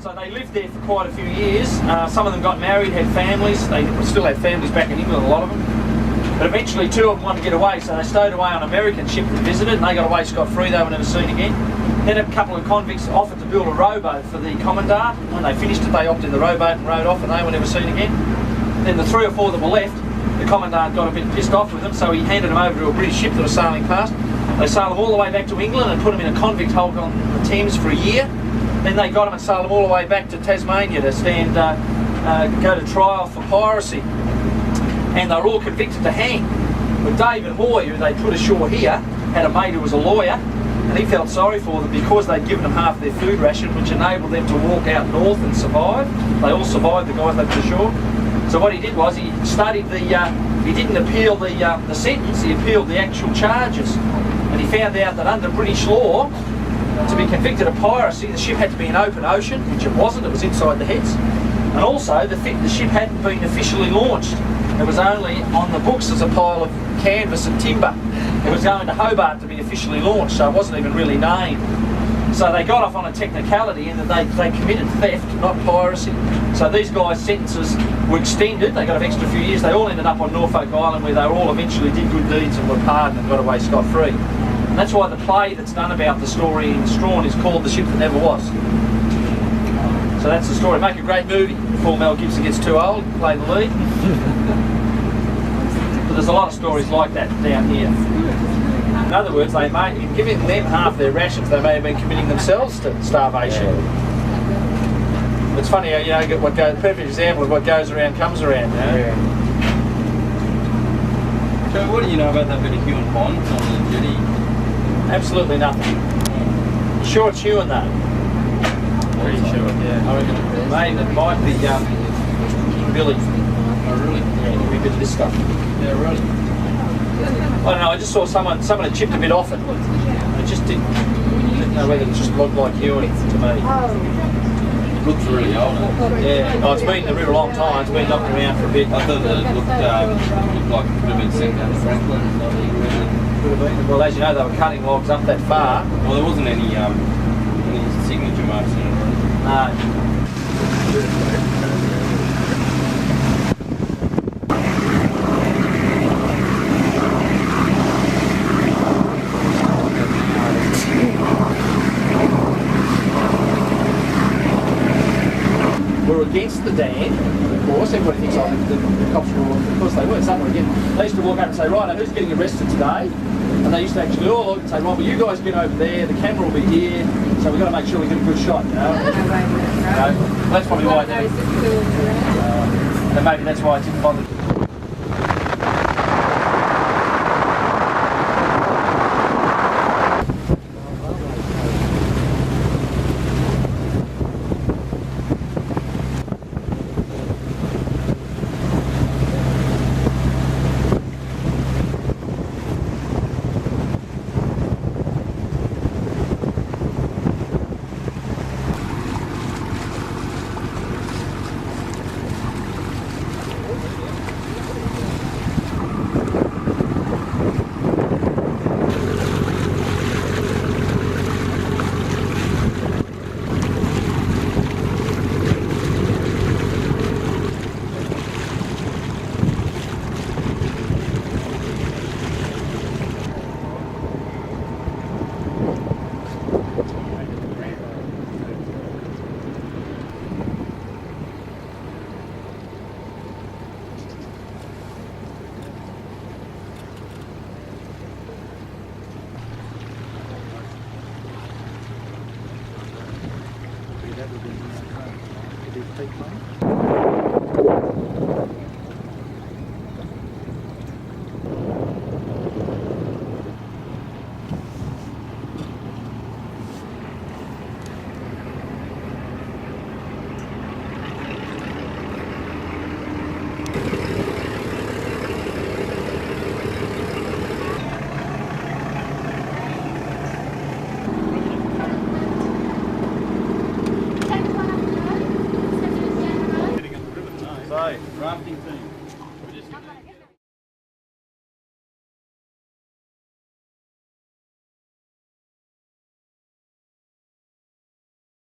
So they lived there for quite a few years. Some of them got married, had families. They still had families back in England, a lot of them. But eventually 2 of them wanted to get away, so they stowed away on an American ship that visited, and they got away scot-free. They were never seen again. Then a couple of convicts offered to build a rowboat for the commandant. When they finished it, they opted the rowboat and rowed off, and they were never seen again. Then the 3 or 4 that were left, the commandant got a bit pissed off with them, so he handed them over to a British ship that was sailing past. They sailed them all the way back to England and put them in a convict hold on the Thames for a year. Then they got them and sailed them all the way back to Tasmania to go to trial for piracy. And they were all convicted to hang. But David Hoy, who they put ashore here, had a mate who was a lawyer, and he felt sorry for them because they'd given them half their food ration, which enabled them to walk out north and survive. They all survived, the guys they put ashore. So what he did was he studied the, he didn't appeal the sentence, he appealed the actual charges. And he found out that under British law, to be convicted of piracy, the ship had to be in open ocean, which it wasn't, it was inside the heads. And also, the ship hadn't been officially launched. It was only on the books as a pile of canvas and timber. It was going to Hobart to be officially launched, so it wasn't even really named. So they got off on a technicality in that they committed theft, not piracy. So these guys' sentences were extended, they got an extra few years. They all ended up on Norfolk Island, where they all eventually did good deeds and were pardoned and got away scot-free. And that's why the play that's done about the story in Strachan is called The Ship That Never Was. So that's the story. Make a great movie before Mel Gibson gets too old, play the lead. But there's a lot of stories like that down here. In other words, they may, in giving them half their rations, they may have been committing themselves to starvation. Yeah. It's funny how, you know, what goes, perfect example of what goes around comes around, you know? Yeah. So what do you know about that bit of Huon Pond on the jetty? Absolutely nothing. You sure it's Huon though? Pretty sure, yeah. I reckon Mate, it might be Billy. Oh really? Yeah, he'll be a bit of this stuff. Yeah, really. I don't know, I just saw someone had chipped a bit off it. I just didn't know whether it just looked like Huon to me. It looks really old. Yeah, oh, it's been in the river a long time, it's been knocking around for a bit. I thought that it looked like it could have been sent down to Franklin. Could have been. Well, as you know, they were cutting logs up that far. Well, there wasn't any signature marks in it. No. We're against the dam, of course. Everybody thinks the cops were, of course they were, some were again. They used to walk up and say, right, who's getting arrested today? And they used to actually all look and say, right, well, you guys get over there, the camera will be here, so we've got to make sure we get a good shot, you know? That's probably why I did it. And maybe that's why I didn't bother.